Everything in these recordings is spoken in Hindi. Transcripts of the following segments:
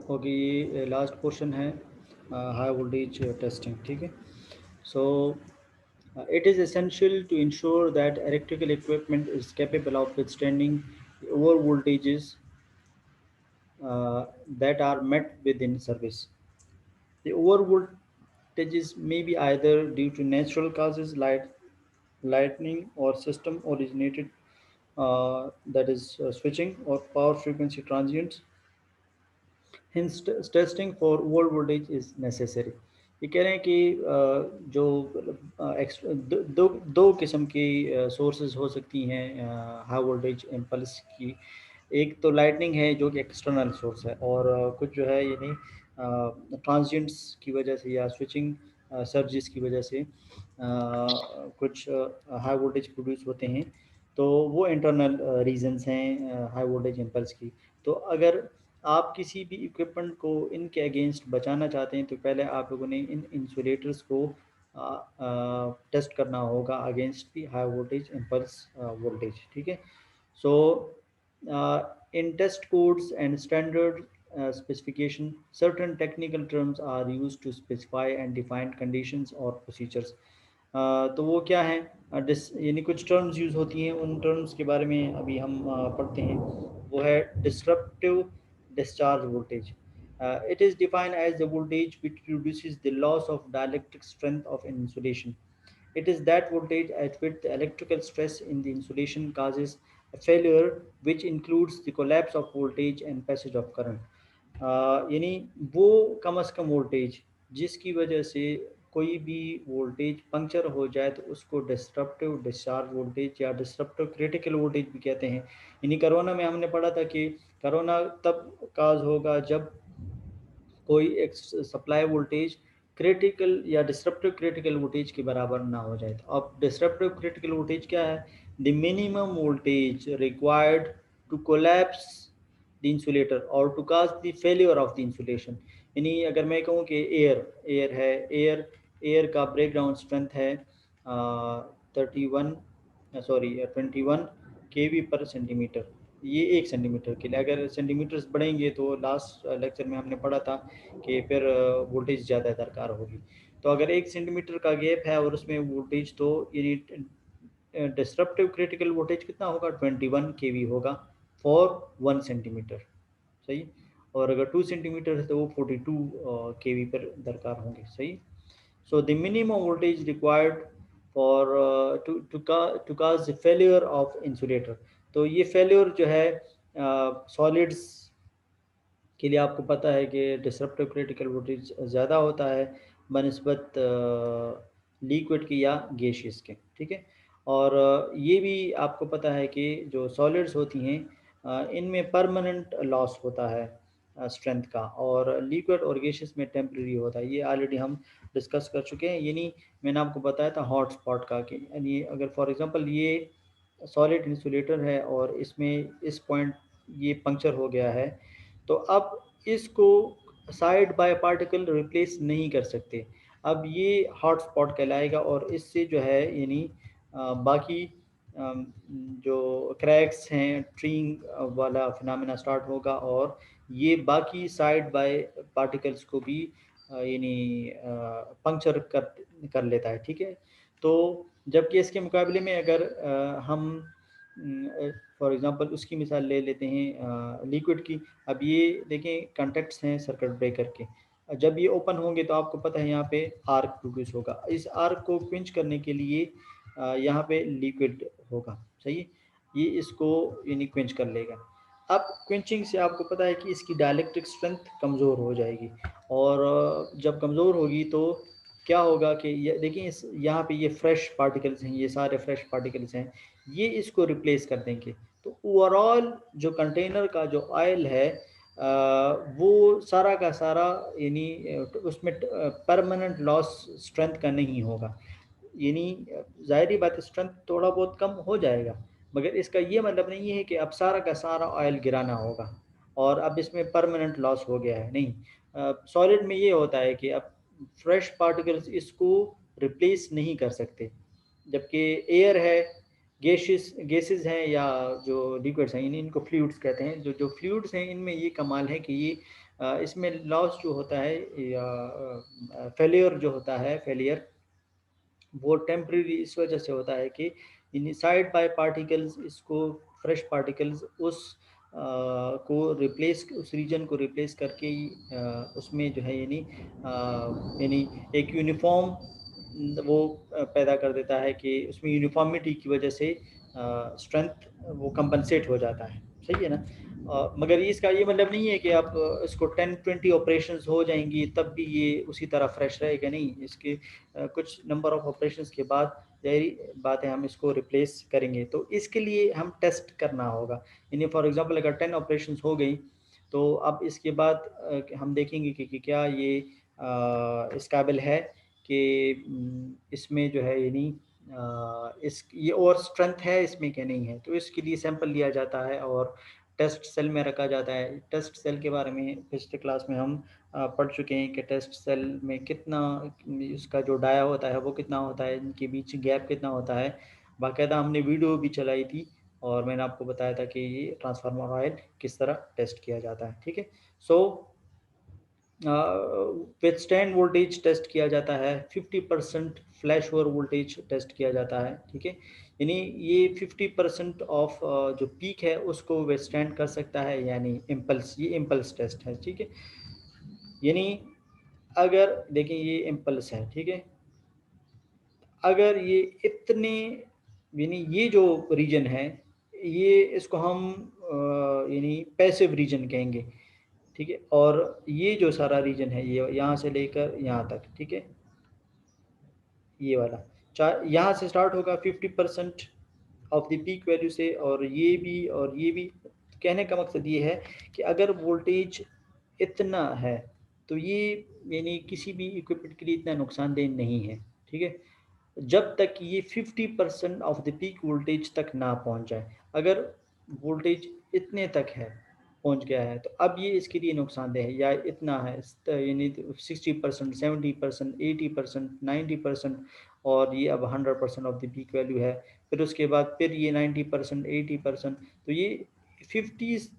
ओके, ये लास्ट पोर्शन है हाई वोल्टेज टेस्टिंग, ठीक है। सो it is essential to ensure that electrical equipment is capable of withstanding over voltages that are met within service. The over voltages may be either due to natural causes like lightning or system originated, that is switching or power frequency transients. Hence, testing for over voltage is necessary. ये कह रहे हैं कि जो दो किस्म की सोर्सेज हो सकती हैं हाई वोल्टेज इम्पल्स की। एक तो लाइटनिंग है जो कि एक्सटर्नल सोर्स है, और कुछ जो है यानी ट्रांजिएंट्स की वजह से या स्विचिंग सर्जिस की वजह से कुछ हाई वोल्टेज प्रोड्यूस होते हैं। तो वो इंटरनल रीजंस हैं हाई वोल्टेज इम्पल्स की। तो अगर आप किसी भी इक्विपमेंट को इनके अगेंस्ट बचाना चाहते हैं तो पहले आप लोगों ने इन इंसुलेटर्स को टेस्ट करना होगा against the high voltage impulse voltage, ठीक है। सो in test codes and standard specification, certain technical terms are used to specify and define conditions or procedures. तो वो क्या है, यानी कुछ टर्म्स यूज़ होती हैं, उन टर्म्स के बारे में अभी हम पढ़ते हैं। वो है disruptive discharge voltage. It is defined as the voltage which reduces the loss of dielectric strength of an insulation. It is that voltage at which the electrical stress in the insulation causes a failure, which includes the collapse of voltage and passage of current. यानी वो कम अज़ कम वोल्टेज जिसकी वजह से कोई भी वोल्टेज पंक्चर हो जाए तो उसको डिस्ट्रप्टिव डिस्चार्ज वोल्टेज या डिस्ट्रप्टिव क्रिटिकल वोल्टेज भी कहते हैं। यानी कोरोना में हमने पढ़ा था कि कोरोना तब काज होगा जब कोई एक सप्लाई वोल्टेज क्रिटिकल या डिस्रप्टिव क्रिटिकल वोल्टेज के बराबर ना हो जाए। तो अब डिस्रप्टिव क्रिटिकल वोल्टेज क्या है? The minimum voltage required to collapse the insulator और to cause the failure of the insulation. यानी अगर मैं कहूँ कि एयर है, एयर का ब्रेकडाउन स्ट्रेंथ है 31 सॉरी 21 केवी पर सेंटीमीटर। ये 1 सेंटीमीटर के लिए, अगर सेंटीमीटर्स बढ़ेंगे तो लास्ट लेक्चर में हमने पढ़ा था कि फिर वोल्टेज ज़्यादा दरकार होगी। तो अगर 1 सेंटीमीटर का गैप है और उसमें वोल्टेज, तो यानी डिस्ट्रप्टिव क्रिटिकल वोल्टेज कितना होगा? 21 केवी होगा फॉर 1 सेंटीमीटर, सही। और अगर 2 सेंटीमीटर है तो वो 42 केवी पर दरकार होंगे, सही। So the minimum voltage required for to cause the failure of insulator. तो ये फेल्योर जो है सॉलिड्स के लिए आपको पता है कि डिसरप्टिव क्रिटिकल वोल्टेज ज़्यादा होता है बनस्बत लिक्विड की या गैसियस के, ठीक है। और ये भी आपको पता है कि जो सॉलिड्स होती हैं इनमें परमानेंट लॉस होता है स्ट्रेंथ का, और लिक्विड और गैसियस में टेम्प्रेरी होता है। ये ऑलरेडी हम डिस्कस कर चुके हैं। यानी मैंने आपको बताया था हॉट स्पॉट का कि यानी अगर फॉर एग्जांपल ये सॉलिड इंसुलेटर है और इसमें इस पॉइंट ये पंक्चर हो गया है, तो अब इसको साइड बाय पार्टिकल रिप्लेस नहीं कर सकते। अब ये हॉट स्पॉट कहलाएगा और इससे जो है यानी बाकी जो क्रैक्स हैं ट्रीइंग वाला फिनोमेना स्टार्ट होगा, और ये बाकी साइड बाय पार्टिकल्स को भी यानी पंक्चर कर लेता है, ठीक है। तो जबकि इसके मुकाबले में अगर हम फॉर एग्जांपल उसकी मिसाल ले लेते हैं लिक्विड की। अब ये देखें कॉन्टैक्ट्स हैं सर्किट ब्रेकर के, जब ये ओपन होंगे तो आपको पता है यहाँ पे आर्क प्रोड्यूस होगा। इस आर्क को क्विंच करने के लिए यहाँ पे लिक्विड होगा, सही। ये इसको यानी क्विंच कर लेगा। अब क्विंचिंग से आपको पता है कि इसकी डायलेक्ट्रिक स्ट्रेंथ कमज़ोर हो जाएगी, और जब कमज़ोर होगी तो क्या होगा कि ये देखिए इस यहाँ पे ये फ्रेश पार्टिकल्स हैं, ये सारे फ्रेश पार्टिकल्स हैं, ये इसको रिप्लेस कर देंगे। तो ओवरऑल जो कंटेनर का जो ऑयल है वो सारा का सारा यानी उसमें परमानेंट लॉस स्ट्रेंथ का नहीं होगा। यानी ज़ाहिर बात है स्ट्रेंथ थोड़ा बहुत कम हो जाएगा, मगर इसका ये मतलब नहीं है कि अब सारा का सारा ऑयल गिराना होगा और अब इसमें परमानेंट लॉस हो गया है, नहीं। सॉलिड में ये होता है कि अब फ्रेश पार्टिकल्स इसको रिप्लेस नहीं कर सकते, जबकि एयर है, गैसेस हैं या जो लिक्विड्स हैं, इनको फ्लूइड्स कहते हैं। जो जो फ्लूइड्स हैं इनमें ये कमाल है कि ये इसमें लॉस जो होता है या फेलियर जो होता है, फेलियर वो टेम्परेरी इस वजह से होता है कि इनसाइड बाय पार्टिकल्स, इसको फ्रेश पार्टिकल्स उस को रिप्लेस, उस रीजन को रिप्लेस करके ही उसमें जो है यानी एक यूनिफॉर्म वो पैदा कर देता है कि उसमें यूनिफॉर्मिटी की वजह से स्ट्रेंथ वो कंपनसेट हो जाता है। सही है ना? मगर इसका ये मतलब नहीं है कि आप इसको 10-20 ऑपरेशंस हो जाएंगी तब भी ये उसी तरह फ्रेश रहेगा, नहीं। इसके कुछ नंबर ऑफ ऑपरेशंस के बाद जाहिर बात है हम इसको रिप्लेस करेंगे। तो इसके लिए हम टेस्ट करना होगा। यानी फॉर एग्जांपल अगर 10 ऑपरेशंस हो गई तो अब इसके बाद हम देखेंगे कि क्या ये इस काबिल है कि इसमें जो है यानी इस ये और स्ट्रेंथ है इसमें क्या नहीं है। तो इसके लिए सैंपल लिया जाता है और टेस्ट सेल में रखा जाता है। टेस्ट सेल के बारे में पिछले क्लास में हम पढ़ चुके हैं कि टेस्ट सेल में कितना इसका जो डाया होता है वो कितना होता है, इनके बीच गैप कितना होता है। बाकायदा हमने वीडियो भी चलाई थी और मैंने आपको बताया था कि ये ट्रांसफार्मर ऑयल किस तरह टेस्ट किया जाता है। ठीक है। सो विथस्टैंड वोल्टेज टेस्ट किया जाता है, 50% फ्लैश ओवर वोल्टेज टेस्ट किया जाता है। ठीक है। यानी ये 50% ऑफ जो पीक है उसको विथस्टैंड कर सकता है, यानी इम्पल्स, ये इम्पल्स टेस्ट है। ठीक है। यानी अगर देखें ये इम्पल्स है, ठीक है, अगर ये इतने, यानी ये जो रीजन है ये इसको हम यानी पैसिव रीजन कहेंगे। ठीक है। और ये जो सारा रीजन है ये यहाँ से लेकर यहाँ तक, ठीक है, ये वाला यहाँ से स्टार्ट होगा 50% ऑफ द पीक वैल्यू से, और ये भी और ये भी। कहने का मकसद ये है कि अगर वोल्टेज इतना है तो ये यानी किसी भी इक्विपमेंट के लिए इतना नुकसानदेह नहीं है। ठीक है। जब तक ये 50% ऑफ द पीक वोल्टेज तक ना पहुंच जाए। अगर वोल्टेज इतने तक है, पहुंच गया है, तो अब ये इसके लिए नुकसानदेह है, या इतना है यानी 60%, 70%, 80%, 90%, और ये अब 100% ऑफ द पीक वैल्यू है। फिर उसके बाद फिर ये 90%, 80%, तो ये 50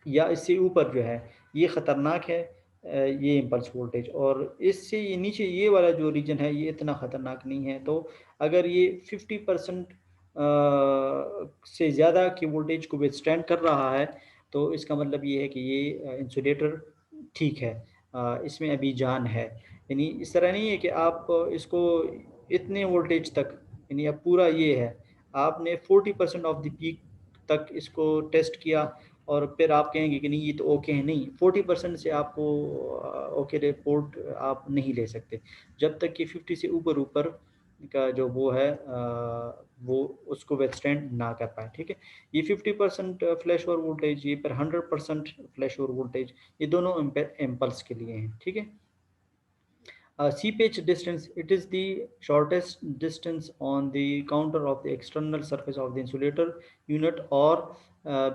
या इससे ऊपर जो है ये ख़तरनाक है, ये इम्पल्स वोल्टेज। और इससे ये नीचे ये वाला जो रीजन है ये इतना ख़तरनाक नहीं है। तो अगर ये 50% से ज़्यादा की वोल्टेज को विथस्टैंड कर रहा है तो इसका मतलब ये है कि ये इंसुलेटर ठीक है, इसमें अभी जान है। यानी इस तरह नहीं है कि आप इसको इतने वोल्टेज तक, यानी अब पूरा ये है, आपने 40% ऑफ द पीक तक इसको टेस्ट किया और फिर आप कहेंगे कि नहीं ये तो ओके है। नहीं, 40% से आपको ओके रिपोर्ट आप नहीं ले सकते जब तक कि 50 से ऊपर ऊपर का जो वो है वो उसको वेथस्टैंड ना कर पाए। ठीक है। ये 50% फ्लैश ओवर वोल्टेज, ये पर 100% फ्लैश ओवर वोल्टेज, ये दोनों इम्पल्स के लिए हैं। ठीक है। Seepage distance, it is the shortest distance on the counter of the external surface of the insulator unit or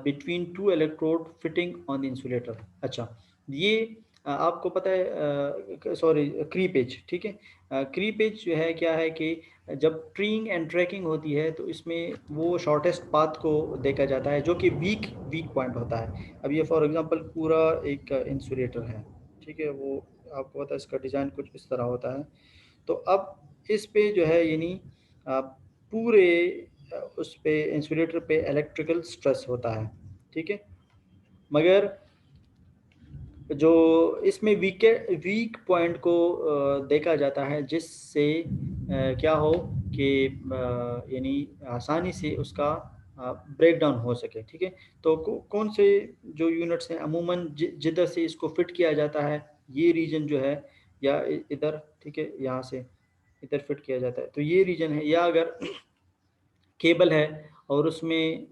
between two electrode fitting on the insulator। अच्छा, ये आपको पता है, सॉरी, क्रीपेज। ठीक है। क्रीपेज जो है क्या है कि जब ट्रीइंग एंड ट्रैकिंग होती है तो इसमें वो शॉर्टेस्ट पाथ को देखा जाता है जो कि वीक वीक पॉइंट होता है। अब ये फॉर एग्जांपल पूरा एक इंसुलेटर है, ठीक है, वो आपको पता है इसका डिज़ाइन कुछ इस तरह होता है। तो अब इस पे जो है यानी पूरे उस पे इंसुलेटर पे इलेक्ट्रिकल स्ट्रेस होता है। ठीक है। मगर जो इसमें वीक पॉइंट को देखा जाता है जिससे क्या हो कि यानी आसानी से उसका ब्रेक डाउन हो सके। ठीक है। तो कौन से जो यूनिट्स हैं अमूमन जिधर से इसको फिट किया जाता है, ये रीजन जो है, या इधर, ठीक है, यहाँ से इधर फिट किया जाता है तो ये रीजन है। या अगर केबल है और उसमें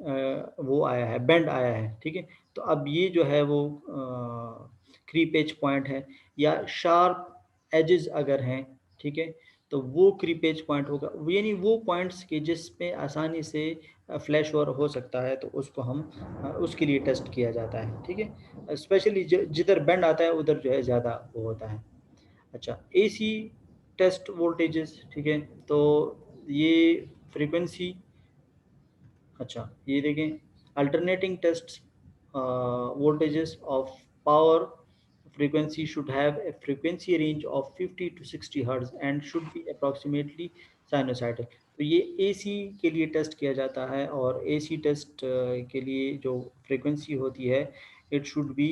वो आया है, बेंड आया है, ठीक है, तो अब ये जो है वो क्रीपेज पॉइंट है। या शार्प एजेस अगर हैं, ठीक है, तो वो क्रीपेज पॉइंट होगा, यानी वो पॉइंट्स के जिसमें आसानी से फ्लैश ओवर हो सकता है तो उसको हम उसके लिए टेस्ट किया जाता है। ठीक है। स्पेशली जिधर बेंड आता है उधर जो है ज़्यादा वो होता है। अच्छा, एसी टेस्ट वोल्टेजेस, ठीक है, तो ये फ्रीक्वेंसी, अच्छा ये देखें, alternating test voltages of power frequency should have a frequency range of 50 to 60 hertz and should be approximately sinusoidal। तो ये एसी के लिए टेस्ट किया जाता है, और एसी टेस्ट के लिए जो फ्रीक्वेंसी होती है it should be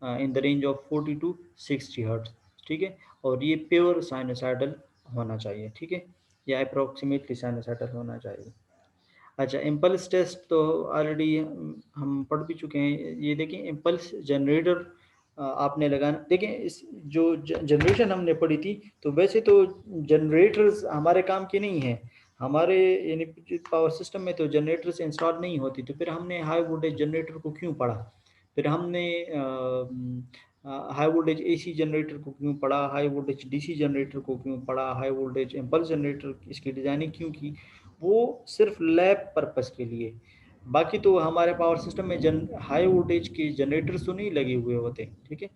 in the range of 40 to 60 hertz. ठीक है, और ये प्योर साइनोसाइडल होना चाहिए। ठीक है, या अप्रोक्सीमेटली साइनोसाइडल होना चाहिए। अच्छा, इम्पल्स टेस्ट तो ऑलरेडी हम पढ़ भी चुके हैं। ये देखिए इम्पल्स जनरेटर आपने लगाना, देखिए इस जो जनरेशन हमने पढ़ी थी, तो वैसे तो जनरेटर्स हमारे काम के नहीं है। हमारे यानी पावर सिस्टम में तो जनरेटर्स इंस्टॉल नहीं होती, तो फिर हमने हाई वोल्टेज जनरेटर को क्यों पढ़ा? फिर हमने हाई वोल्टेज एसी जनरेटर को क्यों पढ़ा? हाई वोल्टेज डीसी जनरेटर को क्यों पढ़ा? हाई वोल्टेज इम्पल्स जनरेटर इसकी डिज़ाइनिंग क्यों की? वो सिर्फ लैब पर्पस के लिए। बाकी तो हमारे पावर सिस्टम में हाई वोल्टेज के जनरेटर्स तो नहीं लगे हुए होते। ठीक है,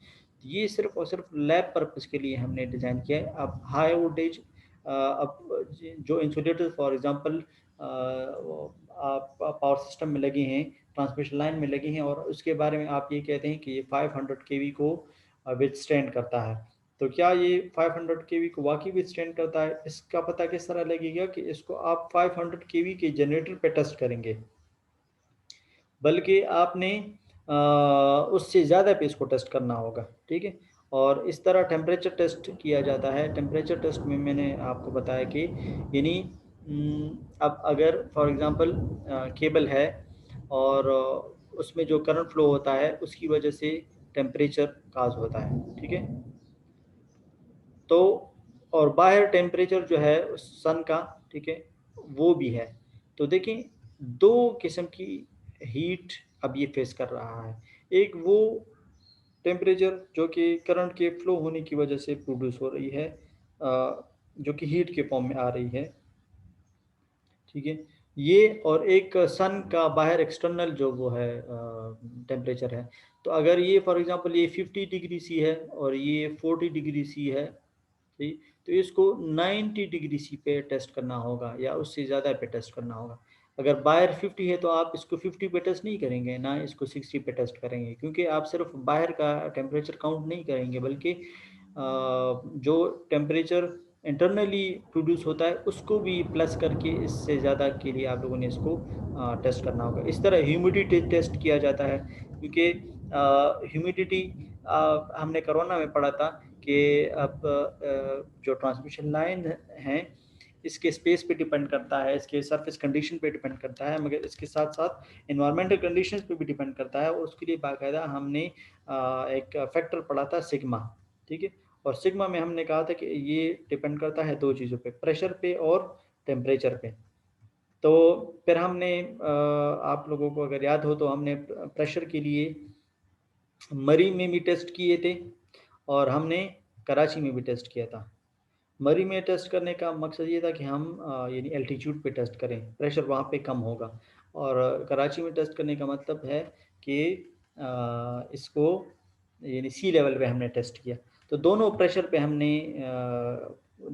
ये सिर्फ और सिर्फ लैब पर्पस के लिए हमने डिज़ाइन किया है। अब हाई वोल्टेज अब जो इंसुलेटर फॉर एग्जांपल आप पावर सिस्टम में लगे हैं, ट्रांसमिशन लाइन में लगे हैं, और उसके बारे में आप ये कहते हैं कि ये 500 केवी को विथस्टैंड करता है, तो क्या ये 500 केवी को वाकई विथस्टैंड करता है? इसका पता किस तरह लगेगा कि इसको आप 500 केवी के जनरेटर पे टेस्ट करेंगे, बल्कि आपने उससे ज़्यादा पे इसको टेस्ट करना होगा। ठीक है, और इस तरह टेम्परेचर टेस्ट किया जाता है। टेम्परेचर टेस्ट में मैंने आपको बताया कि यानी अब अगर फॉर एग्ज़ाम्पल केबल है और उसमें जो करंट फ्लो होता है उसकी वजह से टेम्परेचर काज होता है। ठीक है, तो और बाहर टेम्परेचर जो है सन का, ठीक है, वो भी है। तो देखें, दो किस्म की हीट अब ये फेस कर रहा है। एक वो टेम्परेचर जो कि करंट के फ्लो होने की वजह से प्रोड्यूस हो रही है, जो कि हीट के फॉर्म में आ रही है। ठीक है, ये और एक सन का बाहर एक्सटर्नल जो वो है टेम्परेचर है। तो अगर ये फॉर एग्जांपल ये 50 डिग्री सी है और ये 40 डिग्री सी है, ठीक, तो इसको 90 डिग्री सी पे टेस्ट करना होगा या उससे ज़्यादा पे टेस्ट करना होगा। अगर बाहर 50 है तो आप इसको 50 पे टेस्ट नहीं करेंगे, ना इसको 60 पे टेस्ट करेंगे, क्योंकि आप सिर्फ बाहर का टेम्परेचर काउंट नहीं करेंगे, बल्कि जो टेम्परेचर इंटरनली प्रोड्यूस होता है उसको भी प्लस करके इससे ज़्यादा के लिए आप लोगों ने इसको टेस्ट करना होगा। इस तरह ह्यूमिडिटी टेस्ट किया जाता है, क्योंकि ह्यूमिडिटी हमने कोरोना में पढ़ा था कि अब जो ट्रांसमिशन लाइन हैं इसके स्पेस पे डिपेंड करता है, इसके सरफेस कंडीशन पे डिपेंड करता है, मगर इसके साथ साथ इन्वायरमेंटल कंडीशंस पे भी डिपेंड करता है, और उसके लिए बाकायदा हमने एक फैक्टर पढ़ा था सिग्मा। ठीक है, और सिग्मा में हमने कहा था कि ये डिपेंड करता है दो चीज़ों पे, प्रेशर पे और टेम्परेचर पे। तो फिर हमने आप लोगों को अगर याद हो तो हमने प्रेशर के लिए मरी में भी टेस्ट किए थे और हमने कराची में भी टेस्ट किया था। मरी में टेस्ट करने का मकसद ये था कि हम यानी एल्टीट्यूड पे टेस्ट करें, प्रेशर वहाँ पे कम होगा, और कराची में टेस्ट करने का मतलब है कि इसको यानी सी लेवल पे हमने टेस्ट किया। तो दोनों प्रेशर पे हमने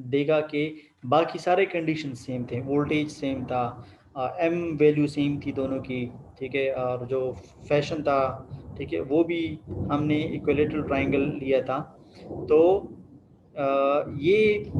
देखा कि बाकी सारे कंडीशन सेम थे, वोल्टेज सेम था, एम वैल्यू सेम थी दोनों की। ठीक है, और जो फैशन था, ठीक है, वो भी हमने इक्विलेटरल ट्रायंगल लिया था। तो ये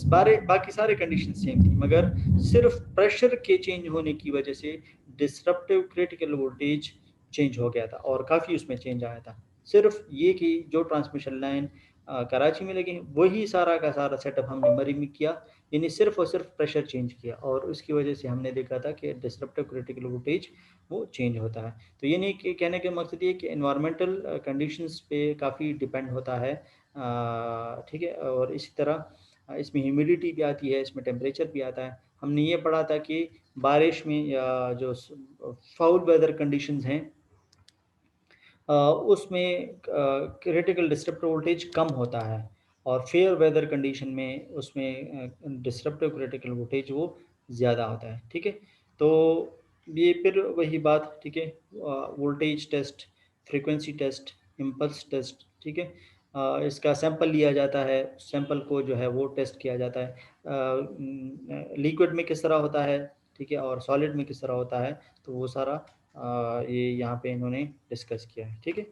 बारे बाकी सारे कंडीशन सेम थी, मगर सिर्फ प्रेशर के चेंज होने की वजह से डिस्रप्टिव क्रिटिकल वोल्टेज चेंज हो गया था और काफ़ी उसमें चेंज आया था। सिर्फ ये कि जो ट्रांसमिशन लाइन कराची में लगी वही सारा का सारा सेटअप हमने मरी में किया, यानी सिर्फ और सिर्फ प्रेशर चेंज किया, और उसकी वजह से हमने देखा था कि डिस्रप्टिव क्रिटिकल वोल्टेज वो चेंज होता है। तो ये नहीं कि कहने का मकसद ये कि एनवायरमेंटल कंडीशंस पे काफ़ी डिपेंड होता है। ठीक है, और इसी तरह इसमें ह्यूमिडिटी भी आती है, इसमें टेम्परेचर भी आता है। हमने ये पढ़ा था कि बारिश में या जो फाउल वेदर कंडीशंस हैं उसमें क्रिटिकल डिस्टर्ब वोल्टेज कम होता है, और फेयर वेदर कंडीशन में उसमें डिस्टर्ब क्रिटिकल वोल्टेज वो ज़्यादा होता है। ठीक है, तो ये फिर वही बात, ठीक है, voltage test, frequency test, impulse test. ठीक है, इसका सैंपल लिया जाता है, सैंपल को जो है वो टेस्ट किया जाता है लिक्विड में किस तरह होता है, ठीक है, और सॉलिड में किस तरह होता है, तो वो सारा ये यहाँ पे इन्होंने डिस्कस किया है। ठीक है,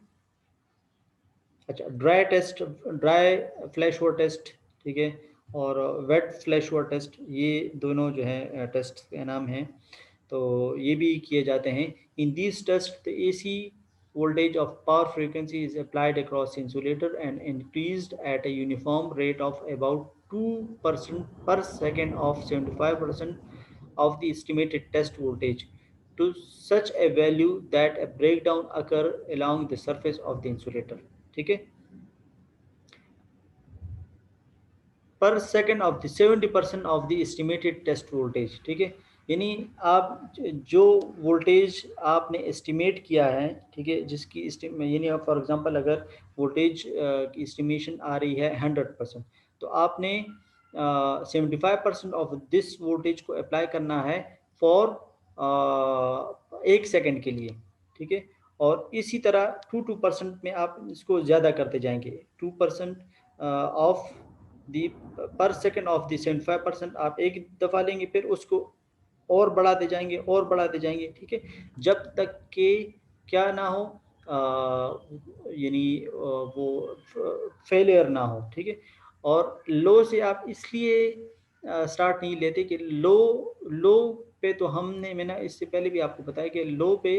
अच्छा, ड्राई फ्लैश ओवर टेस्ट, ठीक है, और वेट फ्लैश ओवर टेस्ट, ये दोनों जो है टेस्ट के नाम हैं। तो ये भी किए जाते हैं। In this test the AC voltage of power frequency is applied across insulator and increased at a uniform rate of about 2% per second of 75% of the estimated test voltage to such a value that a breakdown occur along the surface of the insulator, ठीक है, पर second of the 70% of the estimated test voltage, ठीक है। यानी आप जो वोल्टेज आपने एस्टिमेट किया है, ठीक है, जिसकी यानी फॉर एग्जांपल अगर वोल्टेज की एस्टिमेशन आ रही है 100%, तो आपने 75% ऑफ दिस वोल्टेज को अप्लाई करना है फॉर 1 सेकेंड के लिए, ठीक है। और इसी तरह 2% में आप इसको ज़्यादा करते जाएंगे, 2% ऑफ दी पर सेकेंड ऑफ दी 75% आप एक दफ़ा लेंगे, फिर उसको और बढ़ाते जाएंगे और बढ़ाते जाएंगे, ठीक है, जब तक कि क्या ना हो, यानी वो फेलियर ना हो, ठीक है। और लो से आप इसलिए स्टार्ट नहीं लेते कि लो लो पे तो मैंने इससे पहले भी आपको बताया कि लो पे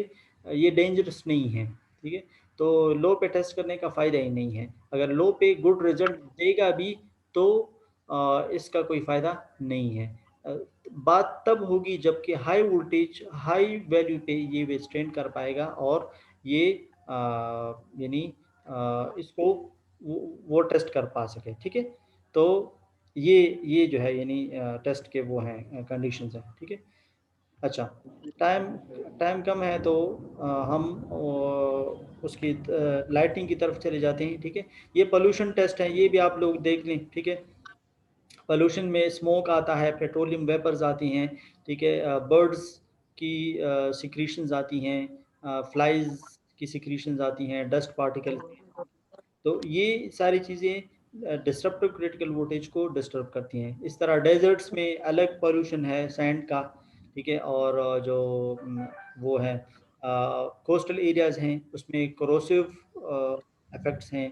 ये डेंजरस नहीं है, ठीक है। तो लो पे टेस्ट करने का फ़ायदा ही नहीं है। अगर लो पे गुड रिजल्ट देगा भी तो इसका कोई फ़ायदा नहीं है। अ, बात तब होगी जबकि हाई वोल्टेज हाई वैल्यू पे ये विथस्टैंड कर पाएगा और ये यानी इसको वो टेस्ट कर पा सके, ठीक है। तो ये जो है यानी टेस्ट के वो हैं कंडीशंस हैं, ठीक है। अच्छा, टाइम टाइम कम है तो हम उसकी लाइटिंग की तरफ चले जाते हैं, ठीक है। ये पोल्यूशन टेस्ट है, ये भी आप लोग देख लें, ठीक है। पोल्यूशन में स्मोक आता है, पेट्रोलियम वेपर्स आती हैं, ठीक है, बर्ड्स की सिक्रीशंस आती हैं, फ्लाइज की सिक्रीशंस आती हैं, डस्ट पार्टिकल। तो ये सारी चीज़ें डिस्टर्ब क्रिटिकल वोल्टेज को डिस्टर्ब करती हैं। इस तरह डेजर्ट्स में अलग पोल्यूशन है सैंड का, ठीक है, और जो वो है कोस्टल एरियाज़ हैं उसमें कोरोसिव इफेक्ट्स हैं,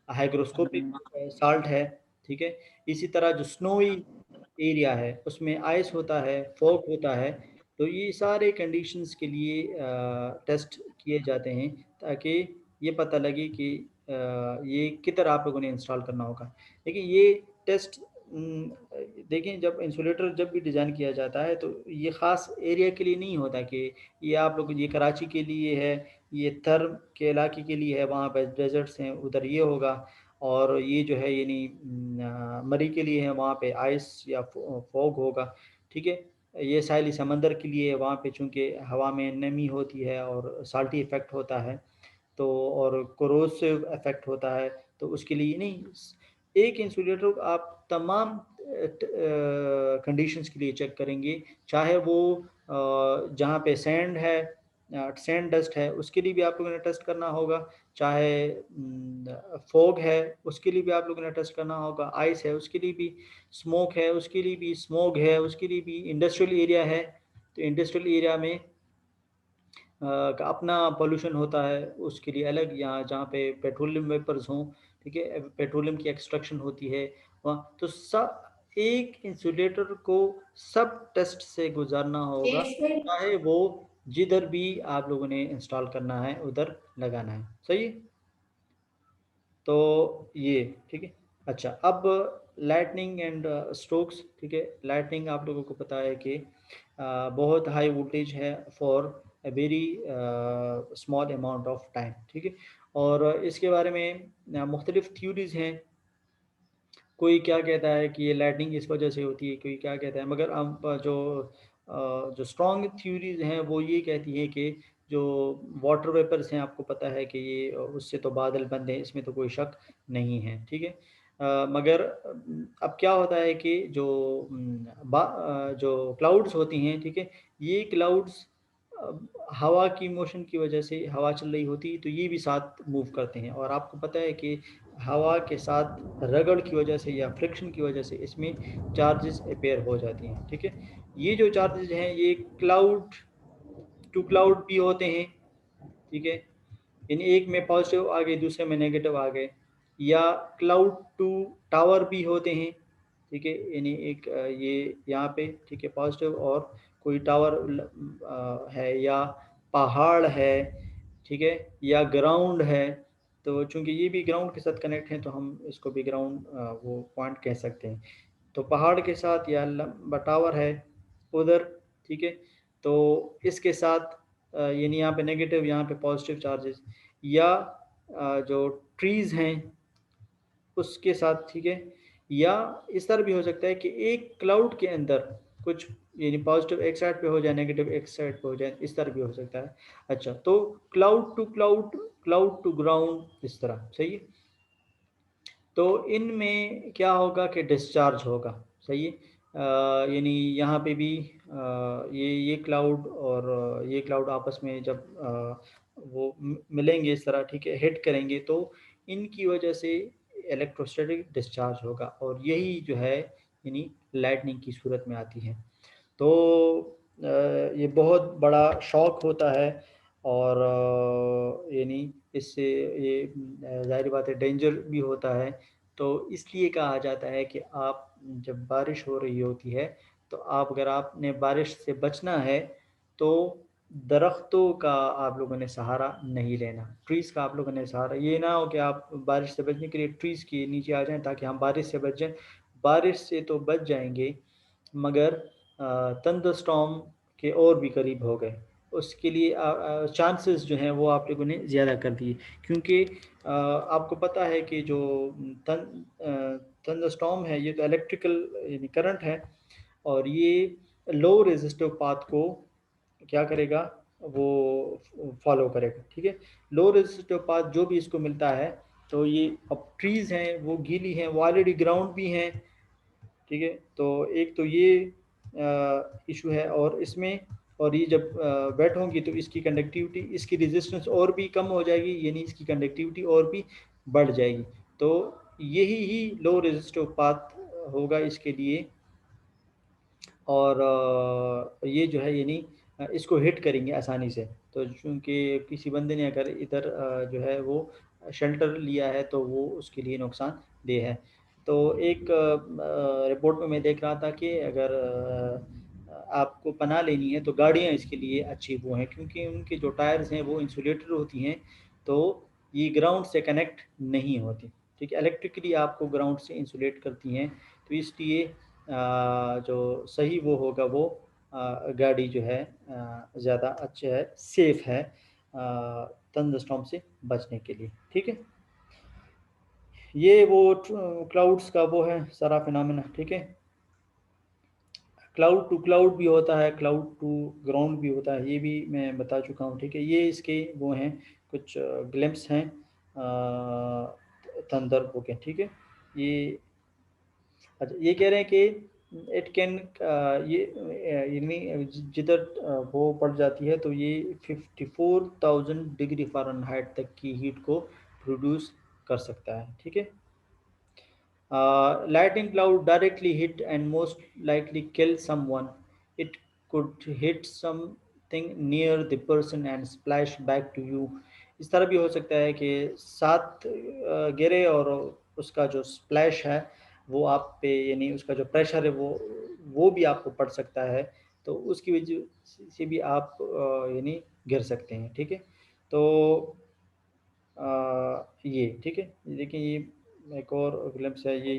हाइग्रोस्कोपिक साल्ट है, ठीक है। इसी तरह जो स्नोई एरिया है उसमें आइस होता है, फॉग होता है। तो ये सारे कंडीशंस के लिए टेस्ट किए जाते हैं ताकि ये पता लगे कि ये किधर आप लोगों ने इंस्टॉल करना होगा। देखिए ये टेस्ट देखें, जब इंसुलेटर जब भी डिज़ाइन किया जाता है तो ये ख़ास एरिया के लिए नहीं होता कि ये आप लोग ये कराची के लिए है, ये थर्म के इलाके के लिए है, वहाँ पे डेजर्ट्स हैं उधर ये होगा, और ये जो है यानी मरी के लिए है वहाँ पे आइस या फॉग होगा, ठीक है। ये साहिली समंदर के लिए है, वहाँ पे चूँकि हवा में नमी होती है और साल्टी इफ़ेक्ट होता है, तो और कोरोसिव इफेक्ट होता है, तो उसके लिए नहीं, एक इंसुलेटर को आप तमाम कंडीशंस के लिए चेक करेंगे, चाहे वो जहाँ पे सैंड है, सैंड डस्ट है उसके लिए भी आप लोगों ने टेस्ट करना होगा, चाहे फॉग है उसके लिए भी आप लोगों ने टेस्ट करना होगा, आइस है उसके लिए भी, स्मोक है उसके लिए भी, स्मोक है उसके लिए भी, इंडस्ट्रियल एरिया है तो इंडस्ट्रियल एरिया में का अपना पॉल्यूशन होता है उसके लिए अलग, यहाँ जहाँ पे पेट्रोलियम वेपर्स हों, ठीक है, पेट्रोलियम की एक्सट्रैक्शन होती है वहाँ, तो सब एक इंसुलेटर को सब टेस्ट से गुजारना होगा, चाहे वो जिधर भी आप लोगों ने इंस्टॉल करना है उधर लगाना है, सही है। तो ये ठीक है। अच्छा, अब लाइटनिंग एंड स्ट्रोक्स, ठीक है। लाइटनिंग आप लोगों को पता है कि बहुत हाई वोल्टेज है for a very small amount of time, ठीक है। और इसके बारे में मुख्तलिफ थ्योरीज हैं, कोई क्या कहता है कि ये लाइटनिंग इस वजह से होती है, कोई क्या कहता है, मगर अब जो स्ट्रॉन्ग थ्योरीज हैं वो ये कहती हैं कि जो वाटर वेपर्स हैं आपको पता है कि ये उससे तो बादल बनते हैं, इसमें तो कोई शक नहीं है, ठीक है। मगर अब क्या होता है कि जो क्लाउड्स होती हैं, ठीक है, ये क्लाउड्स हवा की मोशन की वजह से, हवा चल रही होती है तो ये भी साथ मूव करते हैं, और आपको पता है कि हवा के साथ रगड़ की वजह से या फ्रिक्शन की वजह से इसमें चार्जेस अपेयर हो जाती हैं, ठीक है। ये जो चार्जेस हैं ये क्लाउड टू क्लाउड भी होते हैं, ठीक है, यानी एक में पॉजिटिव आ गए, दूसरे में नेगेटिव आ गए। या क्लाउड टू टावर भी होते हैं, ठीक है, यानी एक ये यहाँ पे, ठीक है, पॉजिटिव और कोई टावर है या पहाड़ है, ठीक है, या ग्राउंड है। तो चूंकि ये भी ग्राउंड के साथ कनेक्ट है तो हम इसको भी ग्राउंड वो पॉइंट कह सकते हैं। तो पहाड़ के साथ या लंबा टावर है उधर, ठीक है, तो इसके साथ यानी यहाँ पे नेगेटिव, यहाँ पे पॉजिटिव चार्जेस। या जो ट्रीज हैं उसके साथ, ठीक है। या इस तरह भी हो सकता है कि एक क्लाउड के अंदर कुछ, यानी पॉजिटिव एक साइड पे हो जाए, नेगेटिव एक साइड पे हो जाए, इस तरह भी हो सकता है। अच्छा, तो cloud to cloud, cloud to ground, इस तरह सही है। तो इनमें क्या होगा कि डिस्चार्ज होगा, सही है। यानी यहाँ पे भी ये क्लाउड और ये क्लाउड आपस में जब वो मिलेंगे इस तरह, ठीक है, हिट करेंगे, तो इनकी वजह से इलेक्ट्रोस्टैटिक डिस्चार्ज होगा, और यही जो है यानी लाइटनिंग की सूरत में आती है। तो ये बहुत बड़ा शौक होता है, और यानी इससे ये ज़ाहिर बात है डेंजर भी होता है। तो इसलिए कहा जाता है कि आप जब बारिश हो रही होती है, तो आप, अगर आपने बारिश से बचना है, तो दरख्तों का आप लोगों ने सहारा नहीं लेना, ट्रीज़ का आप लोगों ने सहारा, ये ना हो कि आप बारिश से बचने के लिए ट्रीज़ के नीचे आ जाएं ताकि हम बारिश से बच जाएं। बारिश से तो बच जाएंगे, मगर थंडरस्टॉर्म के और भी करीब हो गए, उसके लिए चांसेस जो हैं वो आप लोगों ने ज़्यादा कर दिए। क्योंकि आपको पता है कि जो थंडरस्टॉर्म है, ये तो इलेक्ट्रिकल यानी करंट है, और ये लो रेजिस्टिव पाथ को क्या करेगा, वो फॉलो करेगा, ठीक है। लो रेजिस्टिव पाथ जो भी इसको मिलता है, तो ये अब ट्रीज़ हैं वो गीली हैं, वो ऑलरेडी ग्राउंड भी हैं, ठीक है। तो एक तो ये इशू है, और इसमें, और ये जब वेट होंगी तो इसकी कंडक्टिविटी, इसकी रेजिस्टेंस और भी कम हो जाएगी, यानी इसकी कंडक्टिविटी और भी बढ़ जाएगी। तो यही ही लो रेजिस्टिव पाथ होगा इसके लिए, और ये जो है यानी इसको हिट करेंगे आसानी से। तो चूँकि किसी बंदे ने अगर इधर जो है वो शेल्टर लिया है, तो वो उसके लिए नुकसानदेह है। तो एक रिपोर्ट में मैं देख रहा था कि अगर आपको पनाह लेनी है तो गाड़ियाँ इसके लिए अच्छी वो हैं, क्योंकि उनके जो टायर्स हैं वो इंसुलेटेड होती हैं, तो ये ग्राउंड से कनेक्ट नहीं होती, ठीक है। इलेक्ट्रिकली आपको ग्राउंड से इंसुलेट करती हैं, तो इसलिए जो सही वो होगा वो गाड़ी जो है ज़्यादा अच्छा है, सेफ है थंडरस्टॉर्म से बचने के लिए, ठीक है। ये वो क्लाउड्स का वो है सारा फिनोमेना, ठीक है। क्लाउड टू क्लाउड भी होता है, क्लाउड टू ग्राउंड भी होता है, ये भी मैं बता चुका हूँ, ठीक है। ये इसके वो हैं कुछ ग्लिम्स हैं थंडर वो के, ठीक है। ये अच्छा, ये कह रहे हैं कि इट कैन, ये यानी जिधर वो पड़ जाती है, तो ये 54,000 डिग्री फ़ारेनहाइट तक की हीट को प्रोड्यूस कर सकता है, ठीक है। Lightning cloud directly hit and most likely kill someone. It could hit something near the person and splash back to you. इस तरह भी हो सकता है कि साथ गिरे, और उसका जो स्प्लैश है वो आप पे, यानी उसका जो प्रेशर है वो भी आपको पड़ सकता है, तो उसकी वजह से भी आप यानी गिर सकते हैं, ठीक है। तो ये ठीक है, देखिए ये एक और ग्लिम्स है, ये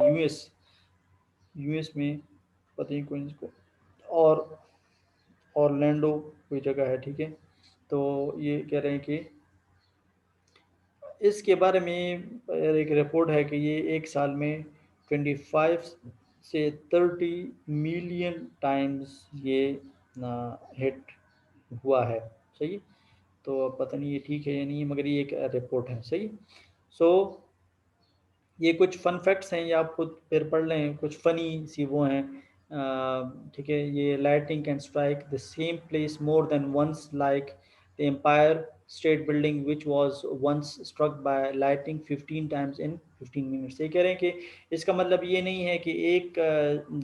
यूएस में, पता नहीं कोई इसको, और ऑरलैंडो कोई जगह है, ठीक है। तो ये कह रहे हैं कि इसके बारे में एक रिपोर्ट है कि ये एक साल में 25 से 30 मिलियन टाइम्स ये हिट हुआ है, सही। तो अब पता नहीं ये ठीक है या नहीं, मगर ये एक रिपोर्ट है, सही। सो ये कुछ फन फैक्ट्स हैं, ये आप खुद फिर पढ़ लें, कुछ फ़नी सी वो हैं, ठीक है। ये lightning can strike the same place more than once, like the Empire State Building which was once struck by lightning 15 times in 15 minutes. ये कह रहे हैं कि इसका मतलब ये नहीं है कि एक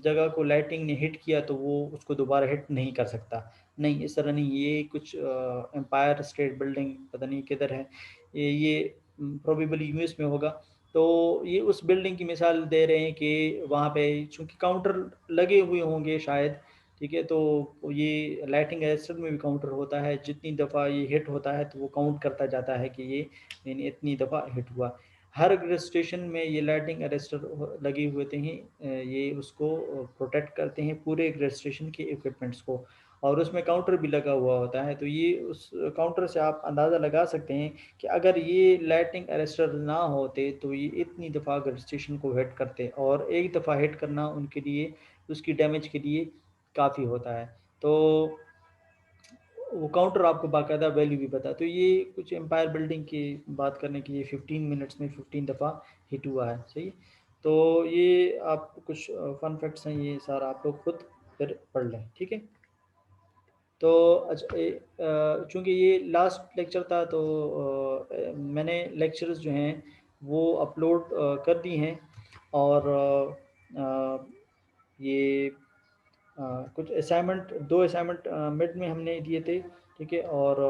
जगह को लाइटिंग ने हिट किया तो वो उसको दोबारा हिट नहीं कर सकता, नहीं, इस तरह नहीं। ये कुछ एम्पायर स्टेट बिल्डिंग पता नहीं किधर है, ये प्रोबेबली यूएस में होगा। तो ये उस बिल्डिंग की मिसाल दे रहे हैं कि वहाँ पे चूँकि काउंटर लगे हुए होंगे शायद, ठीक है? तो ये लाइटिंग अरेस्टर में भी काउंटर होता है, जितनी दफ़ा ये हिट होता है तो वो काउंट करता जाता है कि ये यानी इतनी दफ़ा हिट हुआ। हर ग्रेड स्टेशन में ये लाइटिंग अरेस्टर लगे हुए थे हैं, ये उसको प्रोटेक्ट करते हैं पूरे ग्रेड स्टेशन के इक्विपमेंट्स को, और उसमें काउंटर भी लगा हुआ होता है। तो ये उस काउंटर से आप अंदाज़ा लगा सकते हैं कि अगर ये लाइटिंग अरेस्टर ना होते तो ये इतनी दफ़ा अगर स्टेशन को हिट करते, और एक दफ़ा हिट करना उनके लिए, उसकी डैमेज के लिए काफ़ी होता है। तो वो काउंटर आपको बाकायदा वैल्यू भी बता, तो ये कुछ एम्पायर बिल्डिंग की बात करने की, ये 15 मिनट्स में 15 दफ़ा हिट हुआ है, सही। तो ये आप कुछ फन फैक्ट्स हैं, ये सारा आप लोग खुद फिर पढ़ लें, ठीक है। तो अच्छा, चूँकि ये लास्ट लेक्चर था तो मैंने लेक्चर्स जो हैं वो अपलोड कर दी हैं, और ये कुछ असाइनमेंट, 2 असाइनमेंट मिड में हमने दिए थे, ठीक है। और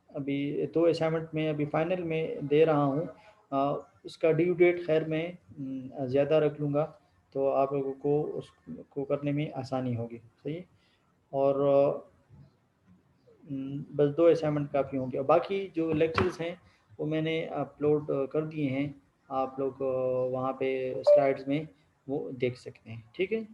अभी 2 असाइनमेंट में अभी फाइनल में दे रहा हूँ। उसका ड्यू डेट खैर मैं ज़्यादा रख लूँगा, तो आप लोगों को उसको करने में आसानी होगी, सही है। और बस 2 असाइनमेंट काफ़ी होंगे, और बाकी जो लेक्चर्स हैं वो मैंने अपलोड कर दिए हैं। आप लोग वहाँ पे स्लाइड्स में वो देख सकते हैं, ठीक है।